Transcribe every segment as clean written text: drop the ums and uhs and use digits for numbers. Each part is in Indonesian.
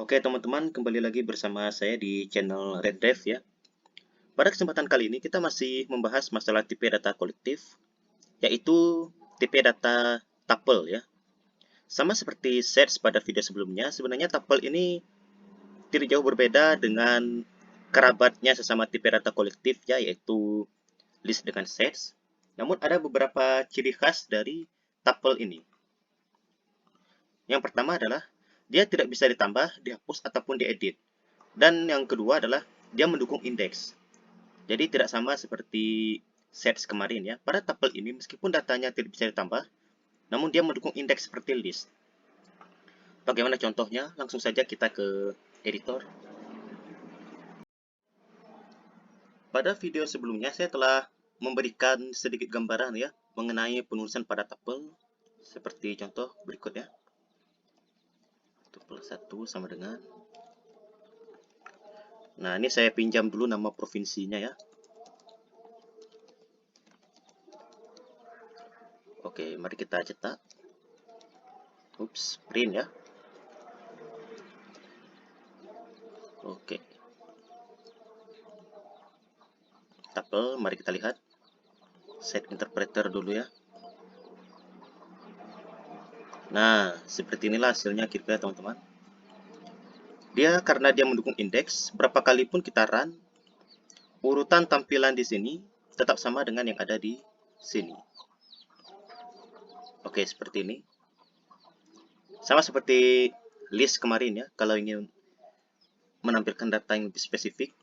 Oke teman-teman, kembali lagi bersama saya di channel Red Dev ya. Pada kesempatan kali ini kita masih membahas masalah tipe data kolektif, yaitu tipe data tuple ya. Sama seperti sets pada video sebelumnya, sebenarnya tuple ini tidak jauh berbeda dengan kerabatnya sesama tipe data kolektif ya, yaitu list dengan sets. Namun ada beberapa ciri khas dari tuple ini. Yang pertama adalah dia tidak bisa ditambah, dihapus, ataupun diedit. Dan yang kedua adalah dia mendukung indeks. Jadi tidak sama seperti sets kemarin ya. Pada tuple ini meskipun datanya tidak bisa ditambah, namun dia mendukung indeks seperti list. Bagaimana contohnya? Langsung saja kita ke editor. Pada video sebelumnya saya telah memberikan sedikit gambaran ya mengenai penulisan pada tuple. Seperti contoh berikut ya. Tuple 1 sama dengan. Nah, ini saya pinjam dulu nama provinsinya ya. Oke, mari kita cetak. Ups, print ya. Oke. Tuple, mari kita lihat. Set interpreter dulu ya. Nah, seperti inilah hasilnya kira-kira teman-teman. Dia karena dia mendukung indeks, berapa kali pun kita run, urutan tampilan di sini tetap sama dengan yang ada di sini. Oke, seperti ini. Sama seperti list kemarin ya, kalau ingin menampilkan data yang lebih spesifik,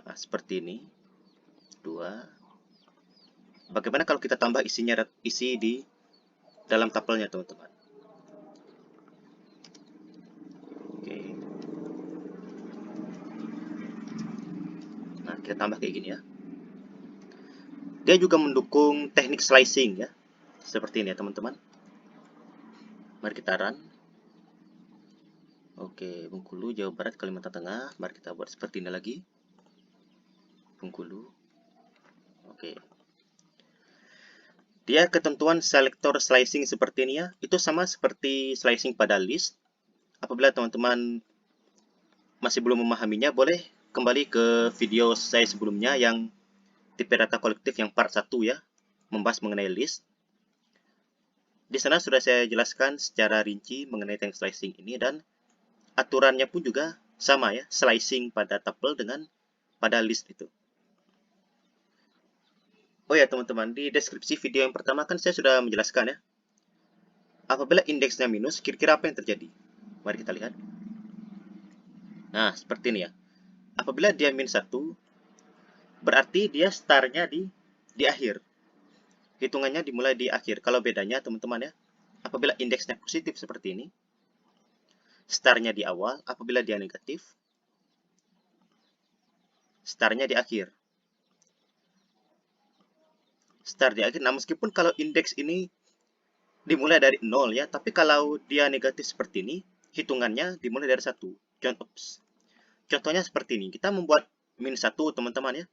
nah, seperti ini. 2. Bagaimana kalau kita tambah isi di dalam tuple-nya teman-teman? Oke. Nah, kita tambah kayak gini ya. Dia juga mendukung teknik slicing ya. Seperti ini ya teman-teman. Mari kita run. Oke, Bengkulu, Jawa Barat, Kalimantan Tengah. Mari kita buat seperti ini lagi. Bengkulu. Oke. Dia ketentuan selektor slicing seperti ini ya. Itu sama seperti slicing pada list. Apabila teman-teman masih belum memahaminya, boleh kembali ke video saya sebelumnya yang tipe data kolektif yang part 1 ya. Membahas mengenai list. Di sana sudah saya jelaskan secara rinci mengenai teknik slicing ini dan aturannya pun juga sama ya, slicing pada tuple dengan pada list itu. Oh ya teman-teman, di deskripsi video yang pertama kan saya sudah menjelaskan ya. Apabila indeksnya minus, kira-kira apa yang terjadi? Mari kita lihat. Nah, seperti ini ya. Apabila dia min 1, berarti dia startnya di akhir. Hitungannya dimulai di akhir. Kalau bedanya teman-teman ya, apabila indeksnya positif seperti ini, startnya di awal. Apabila dia negatif, startnya di akhir. Start di akhir. Nah, meskipun kalau indeks ini dimulai dari 0 ya, tapi kalau dia negatif seperti ini, hitungannya dimulai dari 1. Contohnya seperti ini. Kita membuat min 1 teman-teman ya.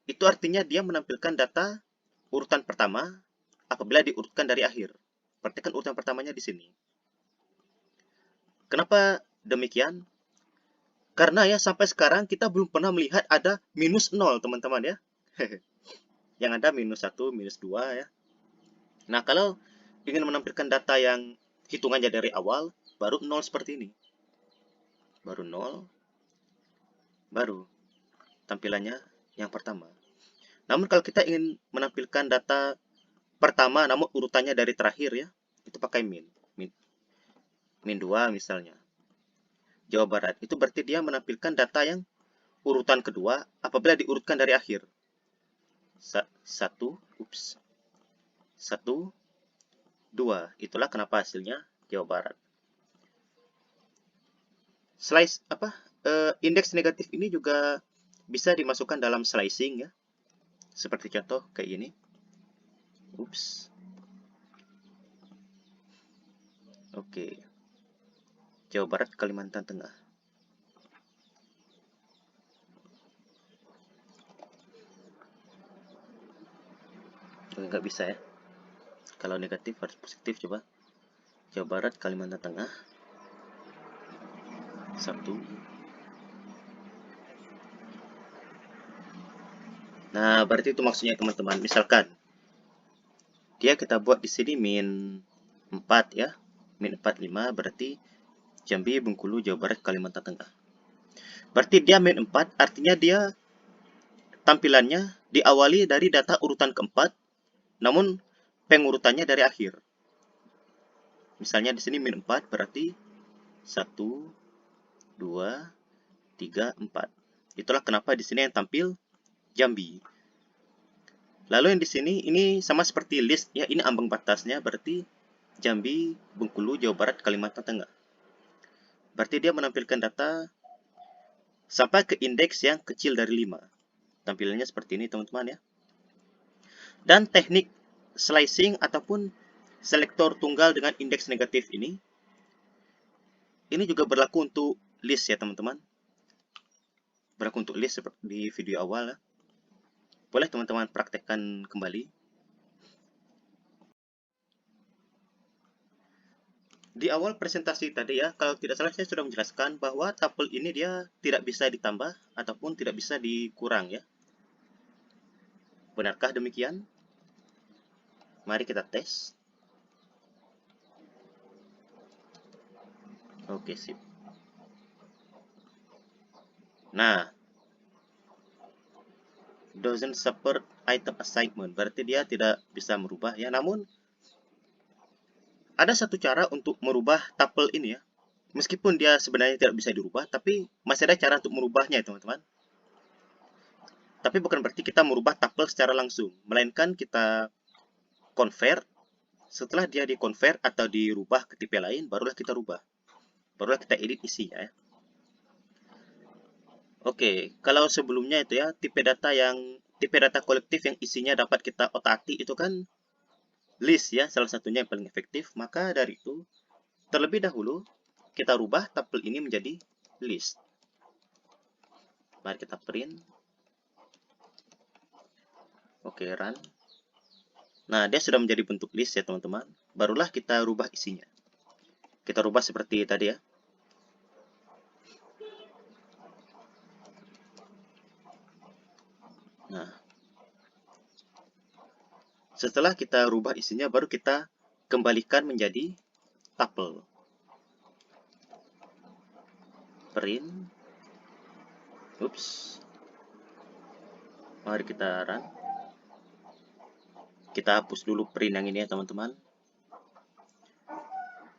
Itu artinya dia menampilkan data urutan pertama apabila diurutkan dari akhir. Perhatikan urutan pertamanya di sini. Kenapa demikian? Karena ya sampai sekarang kita belum pernah melihat ada minus 0 teman-teman ya. Yang ada minus 1, minus 2 ya. Nah, kalau ingin menampilkan data yang hitungannya dari awal, baru 0 seperti ini. Baru 0, baru tampilannya yang pertama. Namun kalau kita ingin menampilkan data pertama namun urutannya dari terakhir ya, itu pakai min. Min 2 misalnya. Jawa Barat. Itu berarti dia menampilkan data yang urutan kedua apabila diurutkan dari akhir. 1, 2. Itulah kenapa hasilnya Jawa Barat. Indeks negatif ini juga bisa dimasukkan dalam slicing ya. Seperti contoh kayak gini. Oke. Jawa Barat, Kalimantan Tengah. Nggak bisa ya. Kalau negatif harus positif coba. Jawa Barat, Kalimantan Tengah. 1. Nah, berarti itu maksudnya teman-teman. Misalkan dia kita buat di sini min 4 ya. Min 45 berarti Jambi, Bengkulu, Jawa Barat, Kalimantan Tengah. Berarti dia min 4 artinya dia tampilannya diawali dari data urutan keempat, namun pengurutannya dari akhir. Misalnya di sini min 4 berarti 1, 2, 3, 4. Itulah kenapa di sini yang tampil Jambi. Lalu yang di sini ini sama seperti list ya, ini ambang batasnya berarti Jambi, Bengkulu, Jawa Barat, Kalimantan Tengah. Berarti dia menampilkan data sampai ke indeks yang kecil dari 5. Tampilannya seperti ini teman-teman ya. Dan teknik slicing ataupun selektor tunggal dengan indeks negatif ini juga berlaku untuk list ya teman-teman. Berlaku untuk list seperti di video awal ya. Boleh teman-teman praktekkan kembali. Di awal presentasi tadi ya, kalau tidak salah saya sudah menjelaskan bahwa tuple ini dia tidak bisa ditambah ataupun tidak bisa dikurang ya. Benarkah demikian? Mari kita tes. Oke, sip. Nah, doesn't support item assignment, berarti dia tidak bisa merubah ya. Namun ada satu cara untuk merubah tuple ini ya. Meskipun dia sebenarnya tidak bisa dirubah, tapi masih ada cara untuk merubahnya teman-teman. Tapi bukan berarti kita merubah tuple secara langsung, melainkan kita convert. Setelah dia di-convert atau dirubah ke tipe lain, barulah kita rubah. Barulah kita edit isinya ya. Oke, kalau sebelumnya itu ya, tipe data kolektif yang isinya dapat kita otak-atik itu kan list ya, salah satunya yang paling efektif. Maka dari itu, terlebih dahulu kita rubah tuple ini menjadi list. Mari kita print. Oke, run. Nah, dia sudah menjadi bentuk list ya teman-teman. Barulah kita rubah isinya. Kita rubah seperti tadi ya. Nah, setelah kita rubah isinya, baru kita kembalikan menjadi tuple. Print. Oops. Mari kita run. Kita hapus dulu print yang ini ya teman-teman.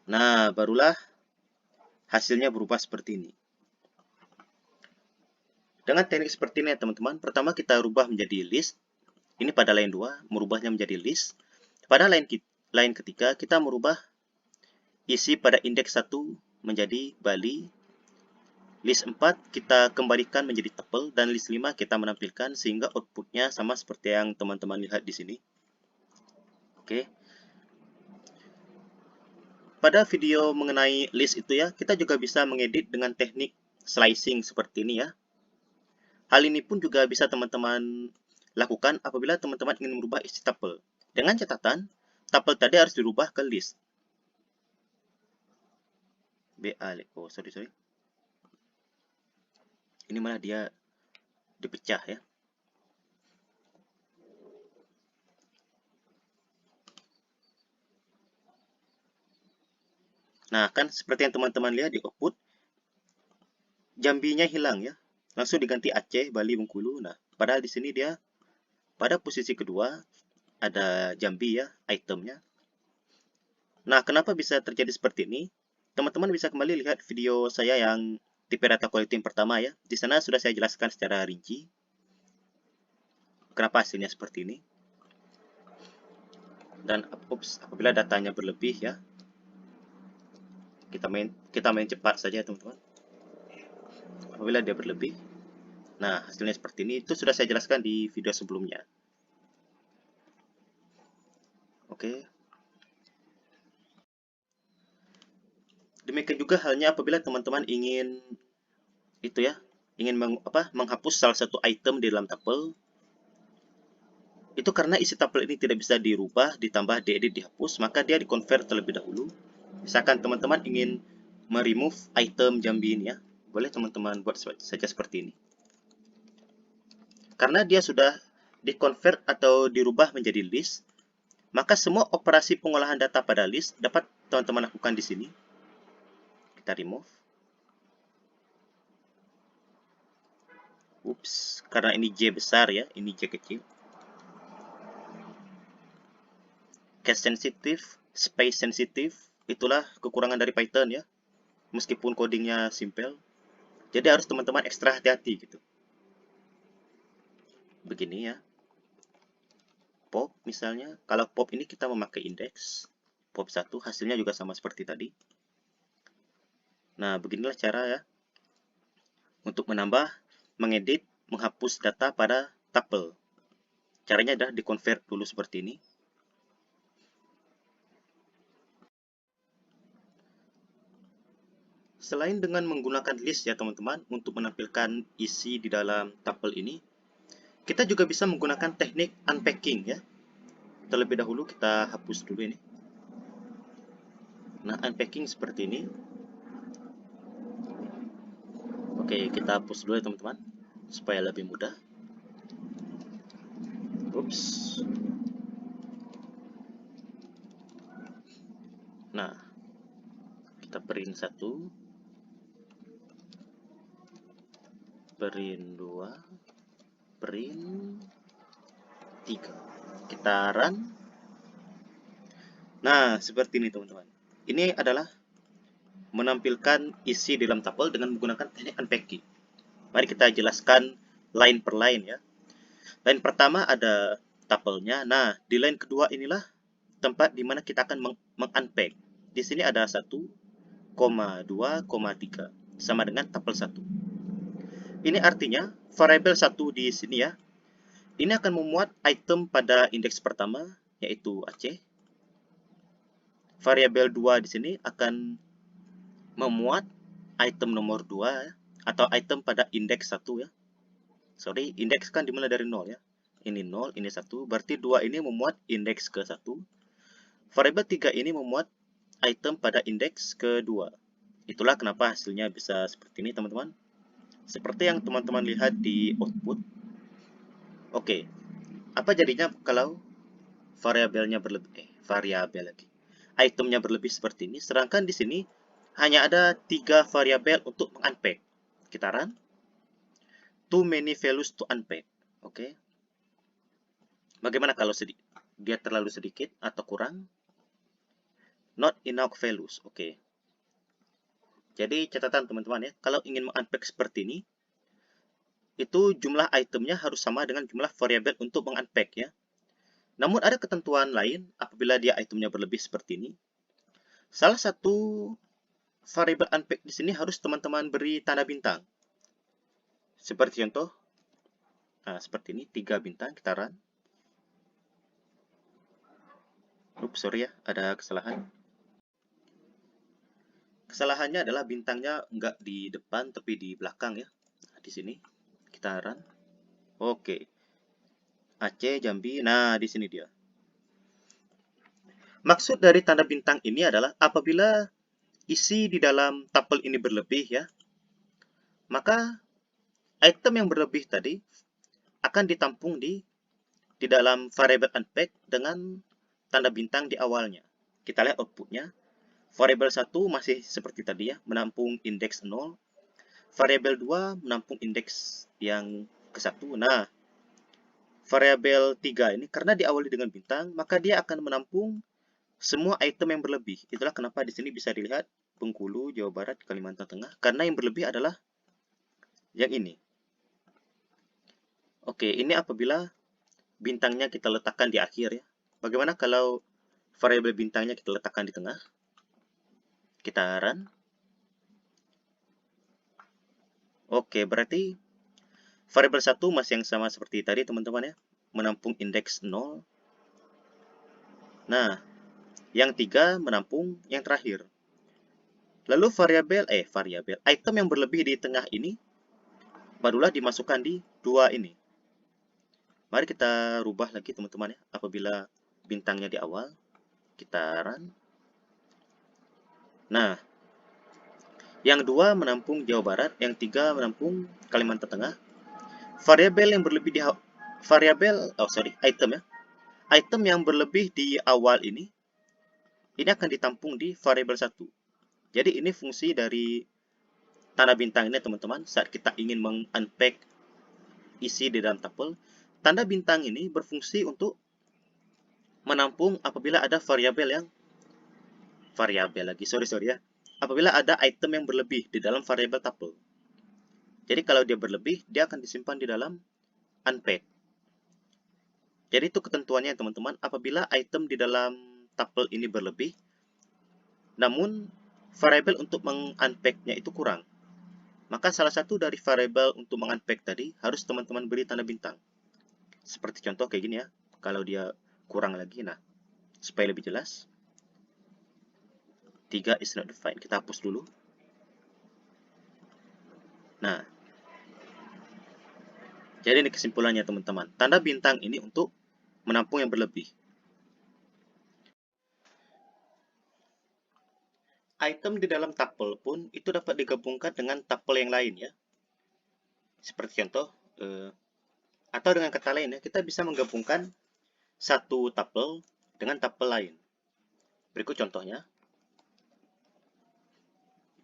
Nah, barulah hasilnya berubah seperti ini. Dengan teknik seperti ini ya teman-teman, pertama kita rubah menjadi list. Ini pada line 2, merubahnya menjadi list. Pada line ketiga, kita merubah isi pada indeks 1 menjadi Bali. List 4 kita kembalikan menjadi tuple, dan list 5 kita menampilkan sehingga outputnya sama seperti yang teman-teman lihat di sini. Oke. Pada video mengenai list itu ya, kita juga bisa mengedit dengan teknik slicing seperti ini ya. Hal ini pun juga bisa teman-teman lakukan apabila teman-teman ingin merubah isi tuple. Dengan catatan, tuple tadi harus dirubah ke list. Oh, sorry. Ini malah dia dipecah ya. Nah, kan seperti yang teman-teman lihat di output, Jambinya hilang ya. Langsung diganti Aceh, Bali, Bengkulu. Nah, padahal di sini dia pada posisi kedua ada Jambi ya, itemnya. Nah, kenapa bisa terjadi seperti ini? Teman-teman bisa kembali lihat video saya yang tipe data quality pertama ya. Di sana sudah saya jelaskan secara rinci kenapa hasilnya seperti ini. Dan apabila datanya berlebih ya, kita main cepat saja teman-teman. Apabila dia berlebih, nah hasilnya seperti ini. Itu sudah saya jelaskan di video sebelumnya. Oke. Demikian juga halnya apabila teman-teman ingin itu ya, ingin menghapus salah satu item di dalam tuple. Itu karena isi tuple ini tidak bisa dirubah, ditambah, diedit, dihapus, maka dia dikonvert terlebih dahulu. Misalkan teman-teman ingin meremove item Jambi ini ya, boleh teman-teman buat saja seperti ini. Karena dia sudah di-convert atau dirubah menjadi list, maka semua operasi pengolahan data pada list dapat teman-teman lakukan di sini. Kita remove. Ups, karena ini J besar ya, ini J kecil. Case sensitive, space sensitive, itulah kekurangan dari Python ya. Meskipun codingnya simple, jadi harus teman-teman ekstra hati-hati gitu. Begini ya. Pop misalnya, kalau pop ini kita memakai indeks pop 1, hasilnya juga sama seperti tadi. Nah, beginilah cara ya untuk menambah, mengedit, menghapus data pada tuple. Caranya adalah di-convert dulu seperti ini. Selain dengan menggunakan list ya teman-teman untuk menampilkan isi di dalam tuple ini, kita juga bisa menggunakan teknik unpacking ya. Terlebih dahulu kita hapus dulu ini. Nah, unpacking seperti ini. Oke, kita hapus dulu ya teman-teman supaya lebih mudah. Ups. Nah, kita print 1, print 2, print 3. Kita run. Nah, seperti ini teman-teman. Ini adalah menampilkan isi dalam tuple dengan menggunakan teknik unpacking. Mari kita jelaskan line per line ya. Line pertama ada tuple-nya. Nah, di line kedua inilah tempat di mana kita akan meng-unpack. Di sini ada 1, 2, 3 sama dengan tuple 1. Ini artinya variabel 1 di sini ya. Ini akan memuat item pada indeks pertama yaitu Aceh. Variabel 2 di sini akan memuat item nomor 2 atau item pada indeks 1 ya. Sorry, indeks kan dimulai dari 0 ya. Ini 0, ini 1, berarti 2 ini memuat indeks ke 1. Variabel 3 ini memuat item pada indeks kedua. Itulah kenapa hasilnya bisa seperti ini teman-teman. Seperti yang teman-teman lihat di output. Oke, apa jadinya kalau variabelnya berlebih? Variabel lagi. Itemnya berlebih seperti ini, sedangkan di sini hanya ada 3 variabel untuk meng-unpack. Kita run. Too many values to unpack. Oke. Bagaimana kalau dia terlalu sedikit atau kurang? Not enough values. Oke. Jadi catatan teman-teman ya, kalau ingin meng-unpack seperti ini, itu jumlah itemnya harus sama dengan jumlah variabel untuk meng-unpack ya. Namun ada ketentuan lain apabila dia itemnya berlebih seperti ini. Salah satu variabel unpack di sini harus teman-teman beri tanda bintang. Seperti contoh, nah seperti ini 3 bintang, kita run. Ups, sorry ya, ada kesalahan. Kesalahannya adalah bintangnya nggak di depan tapi di belakang ya. Nah, di sini kita run. Oke. Aceh, Jambi. Nah, di sini dia. Maksud dari tanda bintang ini adalah apabila isi di dalam tuple ini berlebih ya, maka item yang berlebih tadi akan ditampung di dalam variable unpack dengan tanda bintang di awalnya. Kita lihat outputnya. Variabel 1 masih seperti tadi ya, menampung indeks 0. Variabel 2 menampung indeks yang ke-1. Nah, variabel 3 ini karena diawali dengan bintang, maka dia akan menampung semua item yang berlebih. Itulah kenapa di sini bisa dilihat Bengkulu, Jawa Barat, Kalimantan Tengah. Karena yang berlebih adalah yang ini. Oke, ini apabila bintangnya kita letakkan di akhir ya. Bagaimana kalau variabel bintangnya kita letakkan di tengah? Kita run. Oke, berarti variabel 1 masih yang sama seperti tadi teman-teman ya. Menampung indeks 0. Nah, yang 3 menampung yang terakhir. Lalu variabel item yang berlebih di tengah ini barulah dimasukkan di 2 ini. Mari kita rubah lagi teman-teman ya. Apabila bintangnya di awal, kita run. Nah, Yang 2 menampung Jawa Barat, yang 3 menampung Kalimantan Tengah. Variabel yang berlebih di item ya. Item yang berlebih di awal ini akan ditampung di variabel 1. Jadi ini fungsi dari tanda bintang ini teman-teman. Saat kita ingin meng-unpack isi di dalam tuple, tanda bintang ini berfungsi untuk menampung apabila ada apabila ada item yang berlebih di dalam variabel tuple. Jadi kalau dia berlebih, dia akan disimpan di dalam unpack. Jadi itu ketentuannya teman-teman, apabila item di dalam tuple ini berlebih, namun variabel untuk meng-unpack-nya itu kurang, maka salah satu dari variabel untuk meng-unpack tadi harus teman-teman beri tanda bintang. Seperti contoh kayak gini ya, kalau dia kurang lagi, nah supaya lebih jelas, 3 is not defined. Kita hapus dulu. Nah, jadi ini kesimpulannya teman-teman. Tanda bintang ini untuk menampung yang berlebih. Item di dalam tuple pun itu dapat digabungkan dengan tuple yang lain ya. Seperti contoh, atau dengan kata lain ya, kita bisa menggabungkan satu tuple dengan tuple lain. Berikut contohnya.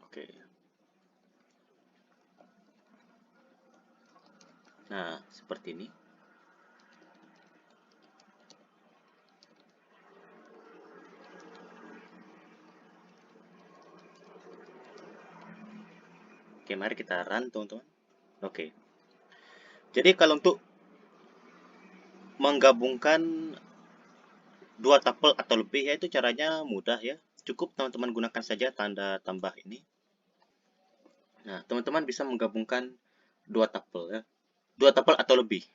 Oke. Nah, seperti ini. Oke, mari kita run, teman-teman. Oke. Jadi kalau untuk menggabungkan dua tuple atau lebih, ya itu caranya mudah ya. Cukup teman-teman gunakan saja tanda tambah ini. Nah, teman-teman bisa menggabungkan dua tuple ya. Dua tuple atau lebih.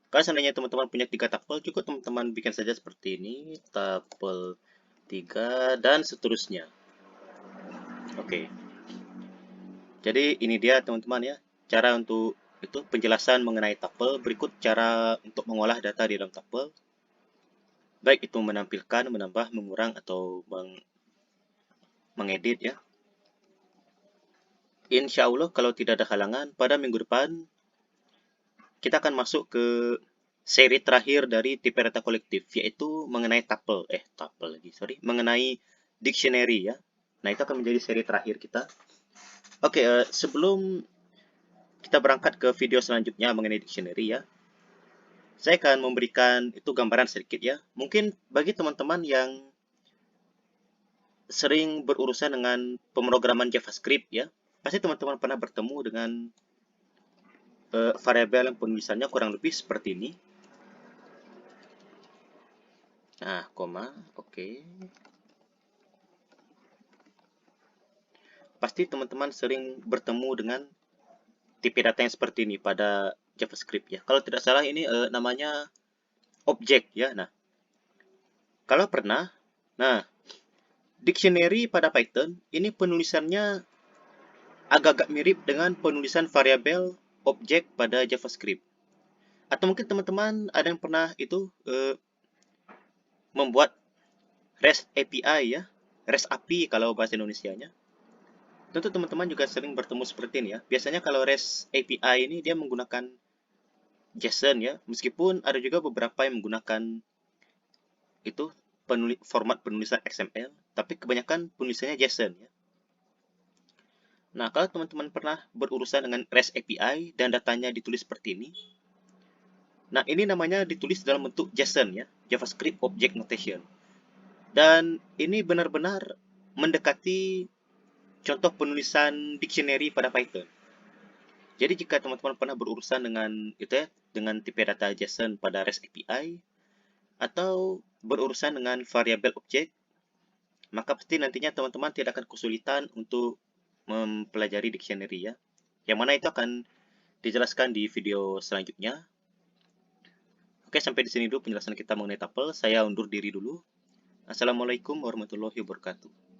Kalau seandainya teman-teman punya 3 tuple, cukup teman-teman bikin saja seperti ini, tuple 3 dan seterusnya. Oke. Jadi ini dia teman-teman ya, cara untuk itu penjelasan mengenai tuple. Berikut cara untuk mengolah data di dalam tuple. Baik itu menampilkan, menambah, mengurang atau mengedit ya. Insya Allah kalau tidak ada halangan, pada minggu depan kita akan masuk ke seri terakhir dari tipe data kolektif, yaitu mengenai mengenai dictionary ya. Nah, itu akan menjadi seri terakhir kita. Oke, sebelum kita berangkat ke video selanjutnya mengenai dictionary ya, saya akan memberikan itu gambaran sedikit ya. Mungkin bagi teman-teman yang sering berurusan dengan pemrograman JavaScript ya, pasti teman-teman pernah bertemu dengan variabel yang penulisannya kurang lebih seperti ini. Nah, koma, oke. Pasti teman-teman sering bertemu dengan tipe data yang seperti ini pada JavaScript ya. Kalau tidak salah ini namanya objek ya. Nah, kalau pernah, nah dictionary pada Python ini penulisannya agak-agak mirip dengan penulisan variabel objek pada JavaScript. Atau mungkin teman-teman ada yang pernah itu membuat REST API ya, REST API kalau bahasa Indonesianya. Tentu teman-teman juga sering bertemu seperti ini ya. Biasanya kalau REST API ini dia menggunakan JSON ya, meskipun ada juga beberapa yang menggunakan itu format penulisan XML, tapi kebanyakan penulisannya JSON ya. Nah, kalau teman-teman pernah berurusan dengan REST API dan datanya ditulis seperti ini, nah ini namanya ditulis dalam bentuk JSON ya, JavaScript Object Notation. Dan ini benar-benar mendekati contoh penulisan dictionary pada Python. Jadi jika teman-teman pernah berurusan dengan itu ya, dengan tipe data JSON pada REST API atau berurusan dengan variabel objek, maka pasti nantinya teman-teman tidak akan kesulitan untuk mempelajari dictionary ya. Yang mana itu akan dijelaskan di video selanjutnya. Oke, sampai di sini dulu penjelasan kita mengenai tuple. Saya undur diri dulu. Assalamualaikum warahmatullahi wabarakatuh.